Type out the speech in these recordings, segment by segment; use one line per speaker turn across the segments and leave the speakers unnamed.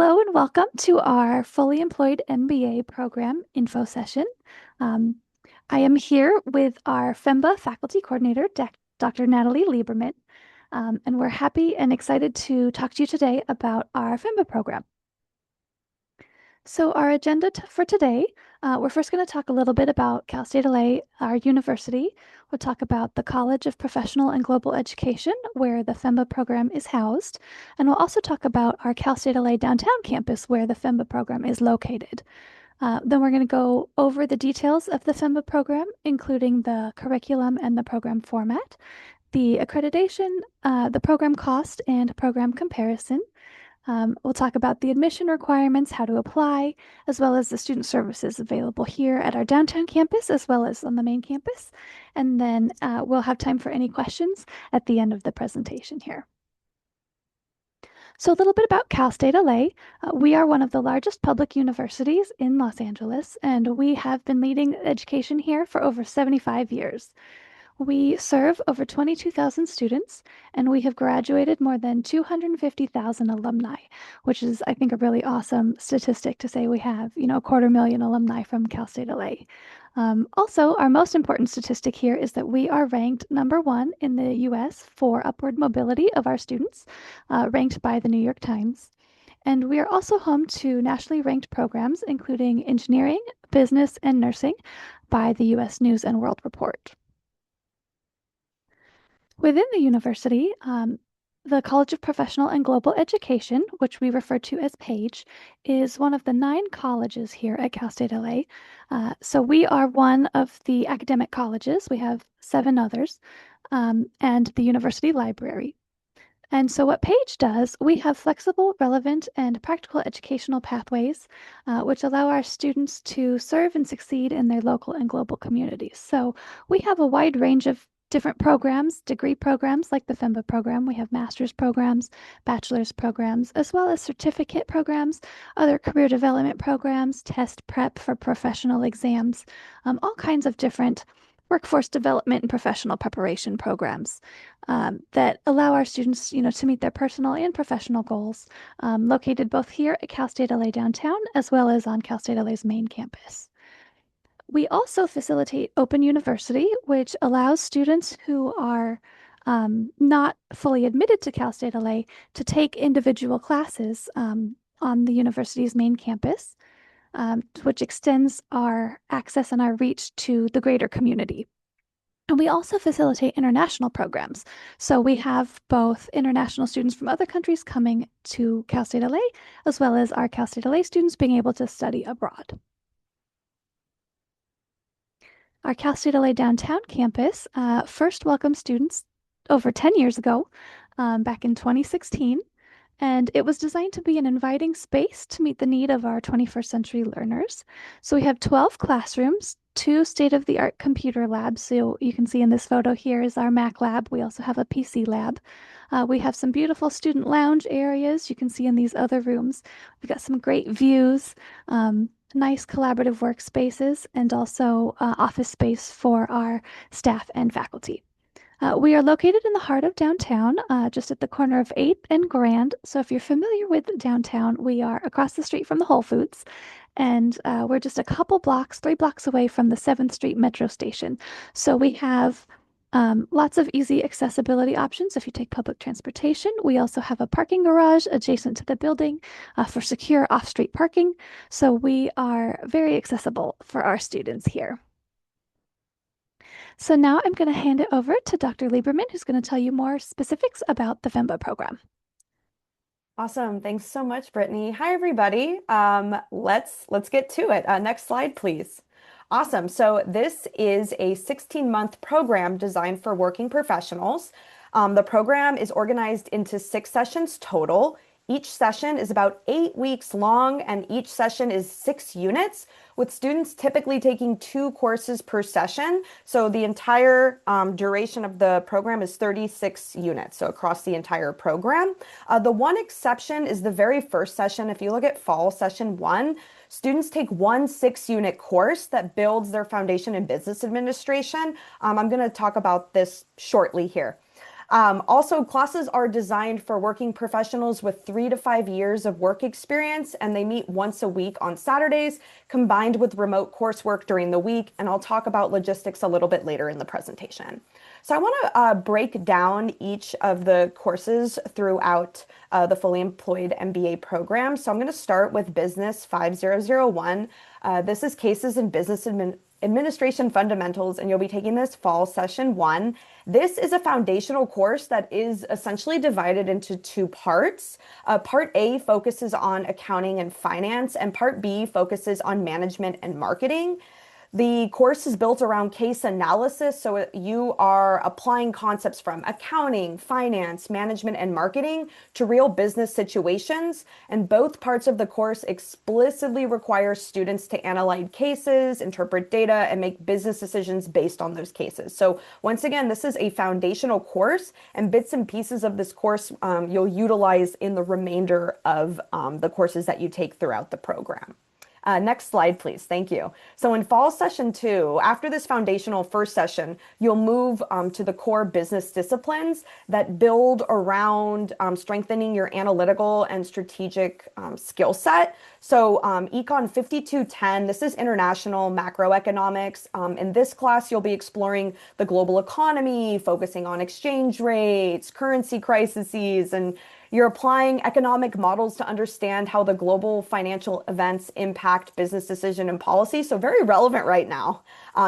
Hello and welcome to our fully employed MBA program info session. Um, I am here with our FEMBA faculty coordinator, Dr. Natalie Lieberman, and we're happy and excited to talk to you today about our FEMBA program. So our agenda for today, we're first going to talk a little bit about Cal State LA, our university. We'll talk about the College of Professional and Global Education, where the FEMBA program is housed. And we'll also talk about our Cal State LA downtown campus, where the FEMBA program is located. Then we're going to go over the details of the FEMBA program, including the curriculum and the program format, the accreditation, the program cost, and program comparison. We'll talk about the admission requirements, how to apply, as well as the student services available here at our downtown campus, as well as on the main campus. And then we'll have time for any questions at the end of the presentation here. So a little bit about Cal State LA. We are one of the largest public universities in Los Angeles, and we have been leading education here for over 75 years. We serve over 22,000 students, and we have graduated more than 250,000 alumni, which is, I think, a really awesome statistic to say we have, 250,000 alumni from Cal State LA. Also, our most important statistic here is that we are ranked #1 in the US for upward mobility of our students, ranked by the New York Times. And we are also home to nationally ranked programs, including engineering, business, and nursing by the US News and World Report. Within the university, the College of Professional and Global Education, which we refer to as PAGE, is one of the 9 colleges here at Cal State LA. So we are one of the academic colleges. We have 7 others, and the university library. And so what PAGE does, we have flexible, relevant, and practical educational pathways, which allow our students to serve and succeed in their local and global communities. So we have a wide range of different programs, degree programs like the FEMBA program. We have master's programs, bachelor's programs, as well as certificate programs, other career development programs, test prep for professional exams, all kinds of different workforce development and professional preparation programs that allow our students, to meet their personal and professional goals, located both here at Cal State LA downtown, as well as on Cal State LA's main campus. We also facilitate Open University, which allows students who are not fully admitted to Cal State LA to take individual classes on the university's main campus, which extends our access and our reach to the greater community. And we also facilitate international programs. So we have both international students from other countries coming to Cal State LA, as well as our Cal State LA students being able to study abroad. Our Cal State LA downtown campus first welcomed students over 10 years ago, back in 2016, and it was designed to be an inviting space to meet the need of our 21st century learners. So we have 12 classrooms, 2 state-of-the-art computer labs. So you can see in this photo here is our Mac lab. We also have a PC lab. We have some beautiful student lounge areas you can see in these other rooms. We've got some great views, nice collaborative workspaces, and also office space for our staff and faculty. We are located in the heart of downtown, just at the corner of 8th and Grand. So if you're familiar with downtown, we are across the street from the Whole Foods, and we're just a couple blocks, 3 blocks away from the 7th Street Metro Station. So we have lots of easy accessibility options if you take public transportation. We also have a parking garage adjacent to the building for secure off-street parking. So we are very accessible for our students here. So now I'm going to hand it over to Dr. Lieberman, who's going to tell you more specifics about the FEMBA program.
Awesome. Thanks so much, Brittany. Hi, everybody. Let's get to it. Next slide, please. Awesome. So this is a 16-month program designed for working professionals. The program is organized into 6 sessions total. Each session is about 8 weeks long, and each session is 6 units, with students typically taking 2 courses per session. So the entire duration of the program is 36 units, so across the entire program. The one exception is the very first session. If you look at fall session 1, students take one 6-unit course that builds their foundation in business administration. I'm going to talk about this shortly here. Also, classes are designed for working professionals with 3 to 5 years of work experience, and they meet once a week on Saturdays, combined with remote coursework during the week. And I'll talk about logistics a little bit later in the presentation. So I want to break down each of the courses throughout the fully employed MBA program. So I'm going to start with Business 5001. This is Cases in Business Administration Fundamentals, and you'll be taking this fall session 1. This is a foundational course that is essentially divided into 2 parts. Part A focuses on accounting and finance, and Part B focuses on management and marketing. The course is built around case analysis, so you are applying concepts from accounting, finance, management, and marketing to real business situations. And both parts of the course explicitly require students to analyze cases, interpret data, and make business decisions based on those cases. So once again, this is a foundational course, and bits and pieces of this course you'll utilize in the remainder of the courses that you take throughout the program. Next slide, please. Thank you. So in fall session 2, after this foundational first session, you'll move to the core business disciplines that build around strengthening your analytical and strategic skill set. So Econ 5210, this is international macroeconomics. In this class, you'll be exploring the global economy, focusing on exchange rates, currency crises, and you're applying economic models to understand how the global financial events impact business decision and policy. So very relevant right now.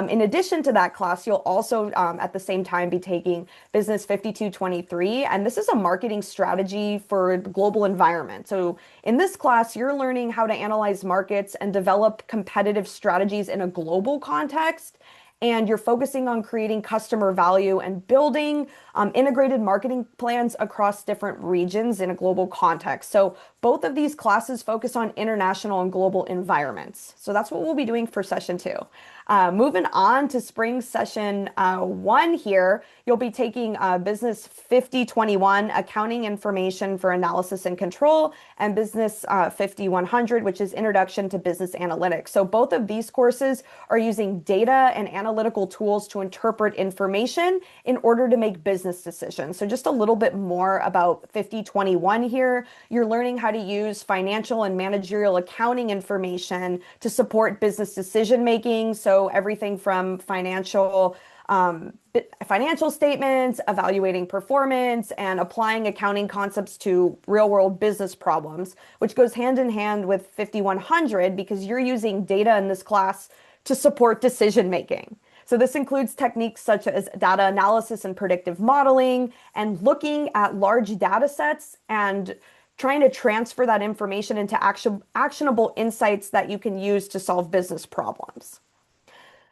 In addition to that class, you'll also at the same time be taking Business 5223, and this is a marketing strategy for the global environment. So in this class, you're learning how to analyze markets and develop competitive strategies in a global context. And you're focusing on creating customer value and building integrated marketing plans across different regions in a global context. So both of these classes focus on international and global environments. So that's what we'll be doing for session 2. Moving on to spring session 1 here, you'll be taking Business 5021, Accounting Information for Analysis and Control, and Business 5100, which is Introduction to Business Analytics. So both of these courses are using data and analytical tools to interpret information in order to make business decisions. So just a little bit more about 5021 here. You're learning how to use financial and managerial accounting information to support business decision making. So everything from financial statements, evaluating performance, and applying accounting concepts to real-world business problems, which goes hand in hand with 5100 because you're using data in this class to support decision making. So this includes techniques such as data analysis and predictive modeling, and looking at large data sets and trying to transfer that information into actionable insights that you can use to solve business problems.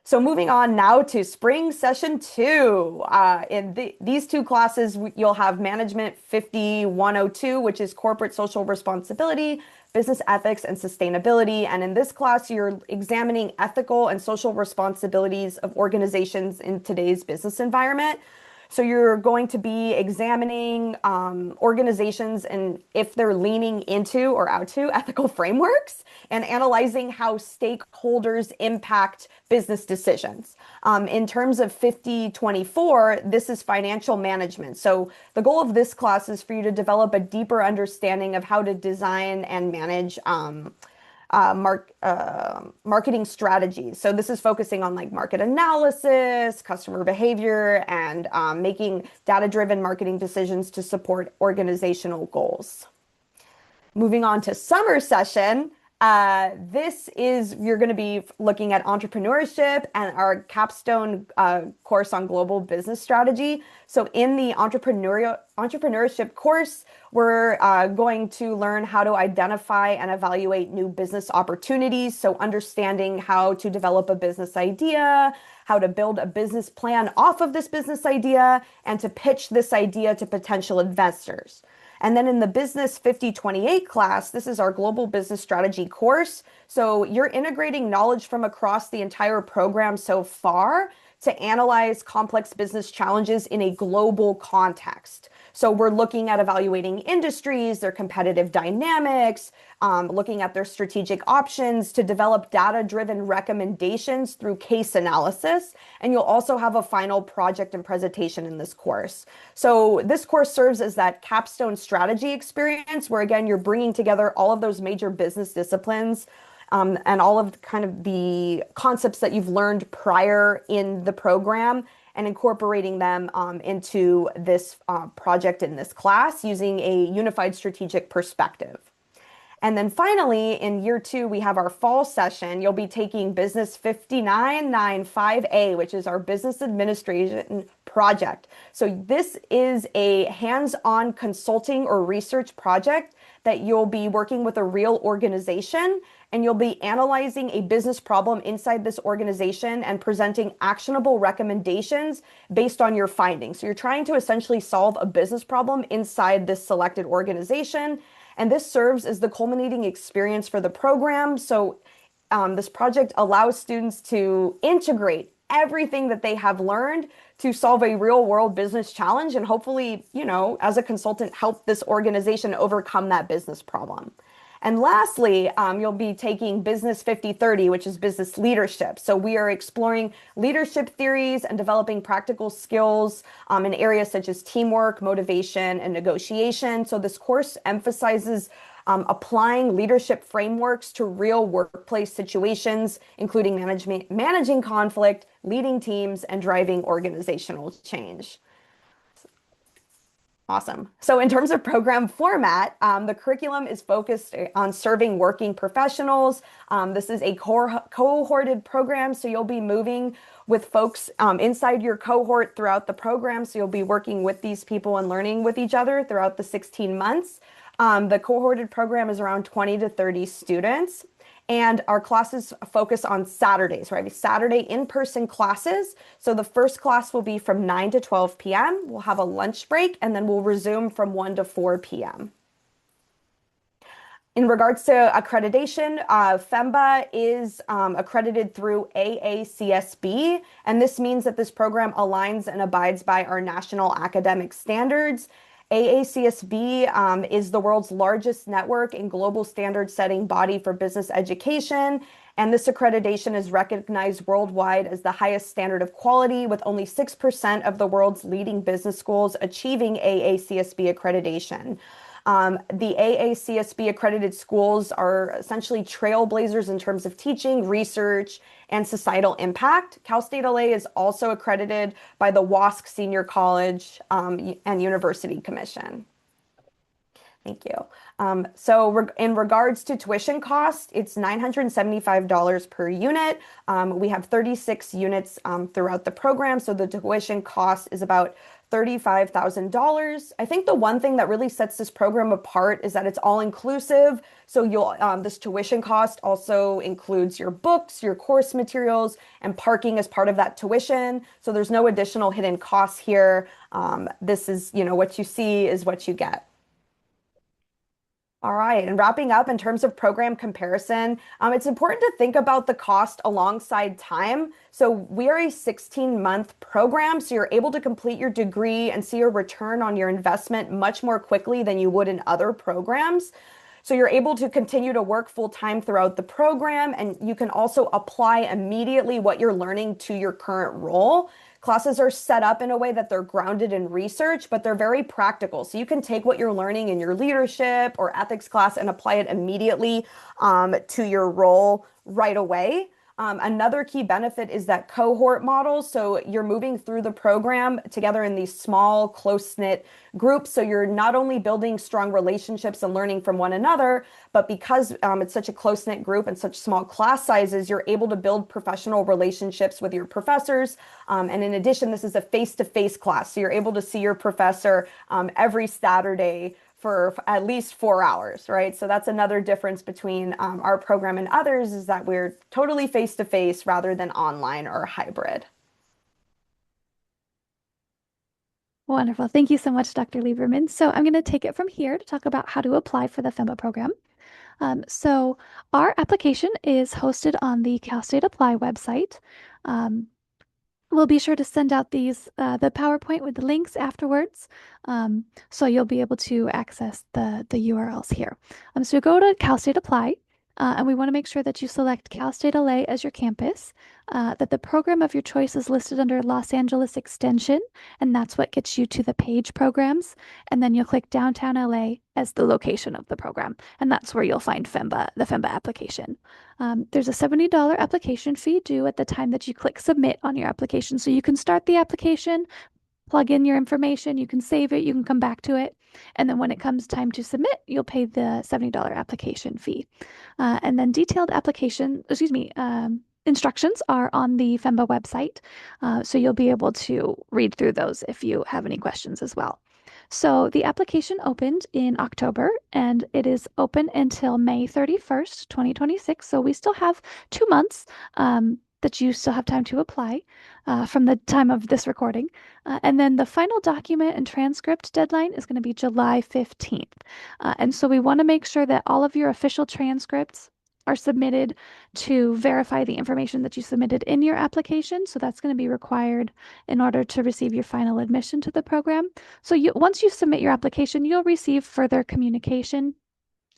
So moving on now to spring session 2. In these 2 classes, you'll have Management 5102, which is Corporate Social Responsibility, Business Ethics, and Sustainability. And in this class, you're examining ethical and social responsibilities of organizations in today's business environment. So you're going to be examining organizations and if they're leaning into or out to ethical frameworks and analyzing how stakeholders impact business decisions. In terms of 5024, this is financial management. So the goal of this class is for you to develop a deeper understanding of how to design and manage marketing strategies. So this is focusing on like market analysis, customer behavior, and making data-driven marketing decisions to support organizational goals. Moving on to summer session, you're going to be looking at entrepreneurship and our capstone course on global business strategy. So in the entrepreneurship course, we're going to learn how to identify and evaluate new business opportunities. So understanding how to develop a business idea, how to build a business plan off of this business idea, and to pitch this idea to potential investors. And then in the Business 5028 class, this is our global business strategy course. So you're integrating knowledge from across the entire program so far to analyze complex business challenges in a global context. So we're looking at evaluating industries, their competitive dynamics, looking at their strategic options to develop data-driven recommendations through case analysis. And you'll also have a final project and presentation in this course. So this course serves as that capstone strategy experience where, again, you're bringing together all of those major business disciplines and all of kind of the concepts that you've learned prior in the program and incorporating them into this project in this class using a unified strategic perspective. And then finally, in year 2, we have our fall session. You'll be taking Business 5995A, which is our business administration project. So this is a hands-on consulting or research project that you'll be working with a real organization, and you'll be analyzing a business problem inside this organization and presenting actionable recommendations based on your findings. So you're trying to essentially solve a business problem inside this selected organization. And this serves as the culminating experience for the program. So this project allows students to integrate everything that they have learned to solve a real world business challenge and hopefully, as a consultant, help this organization overcome that business problem. And lastly, you'll be taking Business 5030, which is business leadership. So we are exploring leadership theories and developing practical skills in areas such as teamwork, motivation, and negotiation. So this course emphasizes applying leadership frameworks to real workplace situations, including managing conflict, leading teams, and driving organizational change. Awesome. So in terms of program format, the curriculum is focused on serving working professionals. This is a cohorted program, so you'll be moving with folks inside your cohort throughout the program. So you'll be working with these people and learning with each other throughout the 16 months. The cohorted program is around 20 to 30 students. And our classes focus on Saturdays, right? Saturday in-person classes. So the first class will be from 9 to 12 p.m. We'll have a lunch break, and then we'll resume from 1 to 4 p.m. In regards to accreditation, FEMBA is accredited through AACSB, and this means that this program aligns and abides by our national academic standards. AACSB is the world's largest network and global standard-setting body for business education, and this accreditation is recognized worldwide as the highest standard of quality, with only 6% of the world's leading business schools achieving AACSB accreditation. The AACSB accredited schools are essentially trailblazers in terms of teaching, research, and societal impact. Cal State LA is also accredited by the WASC Senior College and University Commission. Thank you. So in regards to tuition cost, it's $975 per unit. We have 36 units throughout the program, so the tuition cost is about $35,000. I think the one thing that really sets this program apart is that it's all inclusive. So this tuition cost also includes your books, your course materials, and parking as part of that tuition. So there's no additional hidden costs here. This is, what you see is what you get. All right, and wrapping up in terms of program comparison, it's important to think about the cost alongside time. So we are a 16-month program, so you're able to complete your degree and see a return on your investment much more quickly than you would in other programs. So you're able to continue to work full-time throughout the program, and you can also apply immediately what you're learning to your current role. Classes are set up in a way that they're grounded in research, but they're very practical. So you can take what you're learning in your leadership or ethics class and apply it immediately to your role right away. Another key benefit is that cohort model. So you're moving through the program together in these small, close-knit groups. So you're not only building strong relationships and learning from one another, but because it's such a close-knit group and such small class sizes, you're able to build professional relationships with your professors. And in addition, this is a face-to-face class. So you're able to see your professor every Saturday for at least 4 hours, right? So that's another difference between our program and others, is that we're totally face-to-face rather than online or hybrid.
Wonderful. Thank you so much, Dr. Lieberman. So I'm going to take it from here to talk about how to apply for the FEMBA program. So our application is hosted on the Cal State Apply website. We'll be sure to send out the PowerPoint with the links afterwards, so you'll be able to access the URLs here. So go to Cal State Apply, and we want to make sure that you select Cal State LA as your campus, that the program of your choice is listed under Los Angeles Extension, and that's what gets you to the page programs. And then you'll click Downtown LA as the location of the program, and that's where you'll find the FEMBA application. There's a $70 application fee due at the time that you click submit on your application. So you can start the application, plug in your information, you can save it, you can come back to it. And then when it comes time to submit, you'll pay the $70 application fee. And then detailed instructions are on the FEMBA website. So you'll be able to read through those if you have any questions as well. So the application opened in October and it is open until May 31st, 2026. So we still have 2 months that you still have time to apply from the time of this recording. And then the final document and transcript deadline is going to be July 15th. And so we want to make sure that all of your official transcripts are submitted to verify the information that you submitted in your application. So that's going to be required in order to receive your final admission to the program. So once you submit your application, you'll receive further communication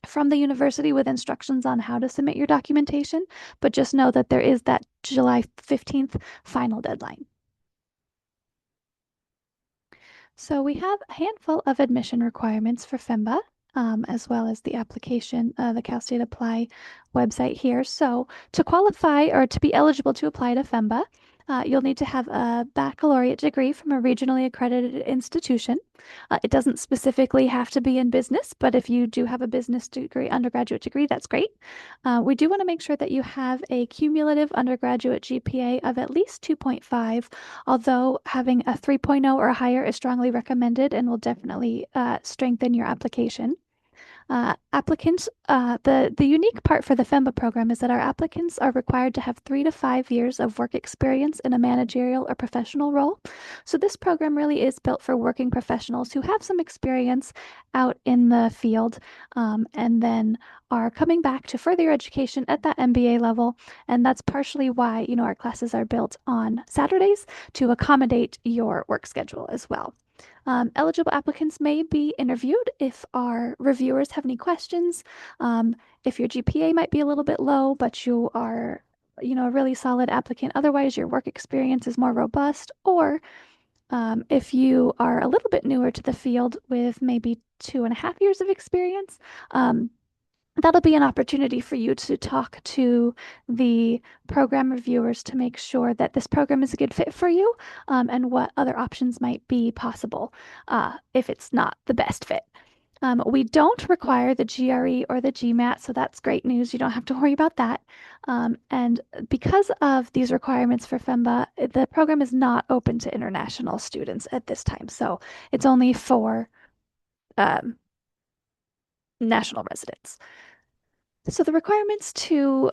from the university with instructions on how to submit your documentation, but just know that there is that July 15th final deadline. So we have a handful of admission requirements for FEMBA, as well as the application, the Cal State Apply website here. So to qualify or to be eligible to apply to FEMBA, you'll need to have a baccalaureate degree from a regionally accredited institution. It doesn't specifically have to be in business, but if you do have a business degree, undergraduate degree, that's great. We do want to make sure that you have a cumulative undergraduate GPA of at least 2.5, although having a 3.0 or higher is strongly recommended and will definitely strengthen your application. The unique part for the FEMBA program is that our applicants are required to have 3 to 5 years of work experience in a managerial or professional role. So this program really is built for working professionals who have some experience out in the field, and then are coming back to further education at that MBA level. And that's partially why, our classes are built on Saturdays to accommodate your work schedule as well. Eligible applicants may be interviewed if our reviewers have any questions. If your GPA might be a little bit low, but you are, a really solid applicant, otherwise your work experience is more robust, or if you are a little bit newer to the field with maybe 2.5 years of experience, that'll be an opportunity for you to talk to the program reviewers to make sure that this program is a good fit for you, and what other options might be possible if it's not the best fit. We don't require the GRE or the GMAT, so that's great news. You don't have to worry about that. And because of these requirements for FEMBA, the program is not open to international students at this time. So it's only for national residents. So the requirements to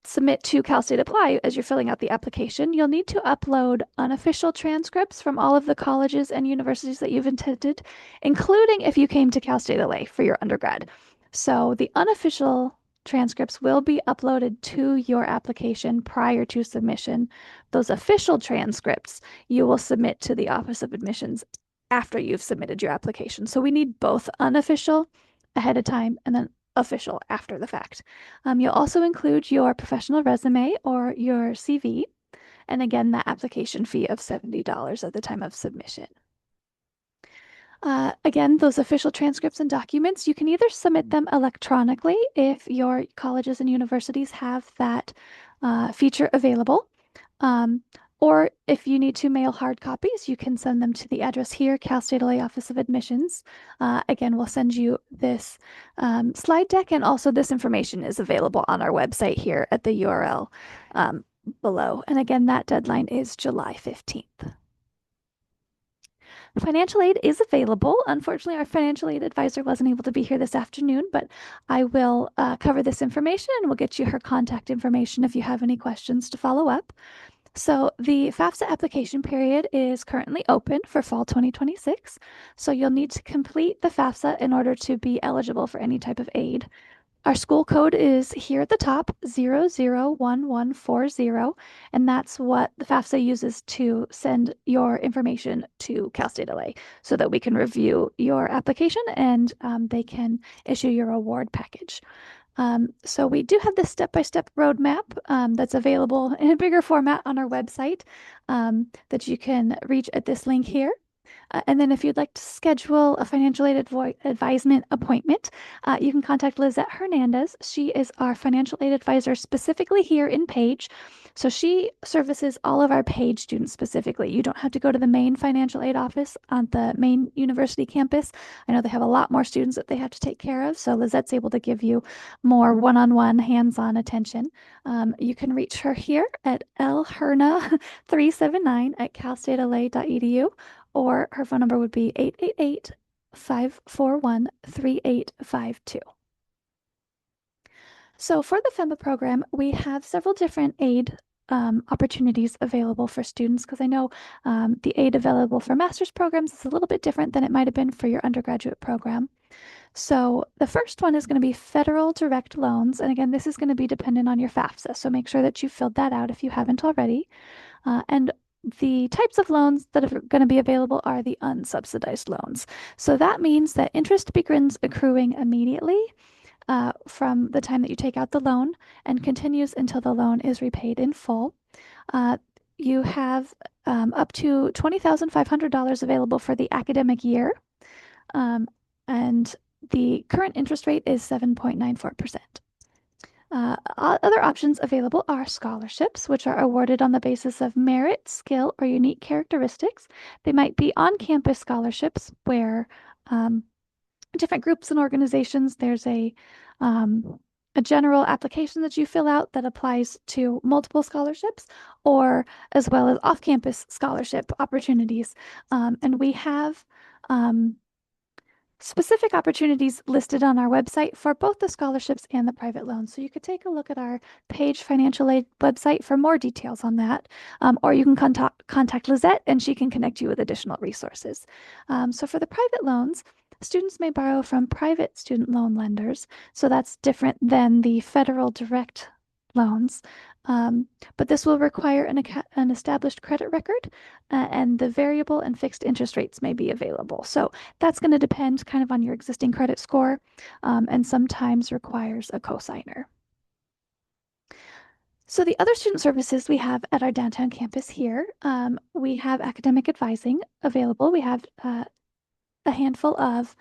submit to Cal State Apply as you're filling out the application, you'll need to upload unofficial transcripts from all of the colleges and universities that you've attended, including if you came to Cal State LA for your undergrad. So the unofficial transcripts will be uploaded to your application prior to submission. Those official transcripts you will submit to the Office of Admissions after you've submitted your application. So we need both unofficial ahead of time and then official after the fact. You'll also include your professional resume or your CV, and again, that application fee of $70 at the time of submission. Again, those official transcripts and documents, you can either submit them electronically if your colleges and universities have that feature available, or if you need to mail hard copies, you can send them to the address here, Cal State LA Office of Admissions. Again, we'll send you this slide deck, and also this information is available on our website here at the URL below. And again, that deadline is July 15th. Financial aid is available. Unfortunately, our financial aid advisor wasn't able to be here this afternoon, but I will cover this information and we'll get you her contact information if you have any questions to follow up. So the FAFSA application period is currently open for fall 2026. So you'll need to complete the FAFSA in order to be eligible for any type of aid. Our school code is here at the top, 001140, and that's what the FAFSA uses to send your information to Cal State LA so that we can review your application and they can issue your award package. So we do have this step-by-step roadmap that's available in a bigger format on our website that you can reach at this link here. And then if you'd like to schedule a financial aid advisement appointment, you can contact Lizette Hernandez. She is our financial aid advisor specifically here in Page. So she services all of our Page students specifically. You don't have to go to the main financial aid office on the main university campus. I know they have a lot more students that they have to take care of. So Lizette's able to give you more one-on-one, hands-on attention. You can reach her here at lherna379 at calstatela.edu, or her phone number would be 888-541-3852. So for the FEMBA program, we have several different aid opportunities available for students because I know the aid available for master's programs is a little bit different than it might have been for your undergraduate program. So the first one is going to be federal direct loans. And again, this is going to be dependent on your FAFSA. So make sure that you filled that out if you haven't already. And the types of loans that are going to be available are the unsubsidized loans. So that means that interest begins accruing immediately from the time that you take out the loan and continues until the loan is repaid in full. You have up to $20,500 available for the academic year, and the current interest rate is 7.94%. Other options available are scholarships, which are awarded on the basis of merit, skill, or unique characteristics. They might be on-campus scholarships where different groups and organizations, there's a general application that you fill out that applies to multiple scholarships, or as well as off-campus scholarship opportunities. And we have specific opportunities listed on our website for both the scholarships and the private loans. So you could take a look at our Page Financial Aid website for more details on that, or you can contact Lizette and she can connect you with additional resources. So for the private loans, students may borrow from private student loan lenders. So that's different than the federal direct loans. But this will require an established credit record, and the variable and fixed interest rates may be available. So that's going to depend kind of on your existing credit score, and sometimes requires a cosigner. So the other student services we have at our downtown campus here, we have academic advising available. We have a handful of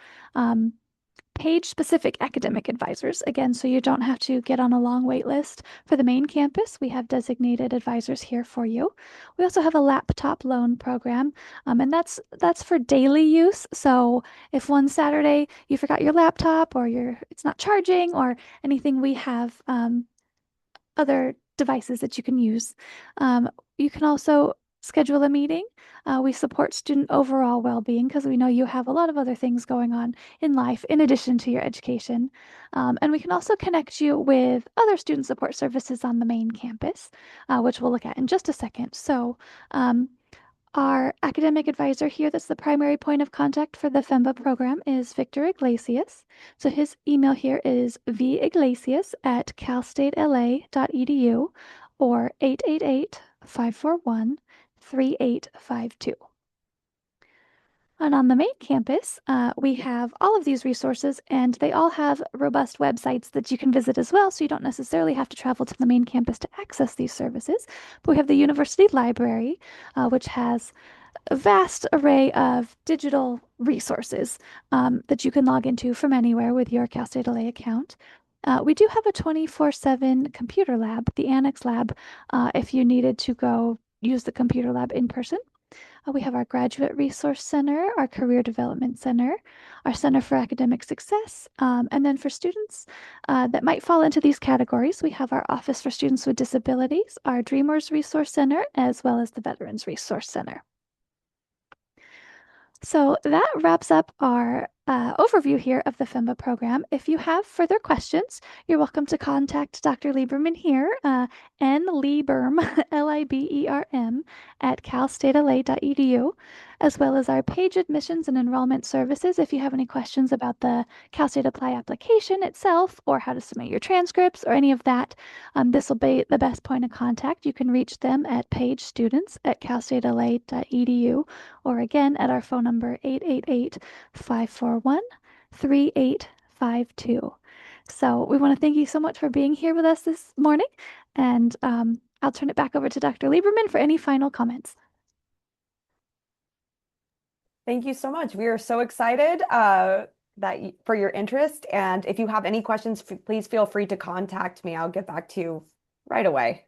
Page-specific academic advisors. Again, so you don't have to get on a long wait list. For the main campus, we have designated advisors here for you. We also have a laptop loan program, and that's for daily use. So if one Saturday you forgot your laptop or it's not charging or anything, we have other devices that you can use. You can also schedule a meeting. We support student overall well-being because we know you have a lot of other things going on in life in addition to your education. And we can also connect you with other student support services on the main campus, which we'll look at in just a second. So our academic advisor here, that's the primary point of contact for the FEMBA program, is Victor Iglesias. So his email here is viglesias@calstatela.edu or 888-541-3852. And on the main campus, we have all of these resources, and they all have robust websites that you can visit as well, so you don't necessarily have to travel to the main campus to access these services. But we have the university library, which has a vast array of digital resources that you can log into from anywhere with your Cal State LA account. We do have a 24/7 computer lab, the Annex Lab, if you needed to go use the computer lab in person. We have our Graduate Resource Center, our Career Development Center, our Center for Academic Success, and then for students that might fall into these categories, we have our Office for Students with Disabilities, our Dreamers Resource Center, as well as the Veterans Resource Center. So that wraps up our overview here of the FEMBA program. If you have further questions, you're welcome to contact Dr. Lieberman here, N. Lieberm, Liberm, at calstatela.edu. as well as our page admissions and enrollment services. If you have any questions about the Cal State Apply application itself or how to submit your transcripts or any of that, this will be the best point of contact. You can reach them at pagestudents@calstatela.edu or again at our phone number 888-541-3852. So we want to thank you so much for being here with us this morning, and I'll turn it back over to Dr. Lieberman for any final comments.
Thank you so much. We are so excited for your interest. And if you have any questions, please feel free to contact me. I'll get back to you right away.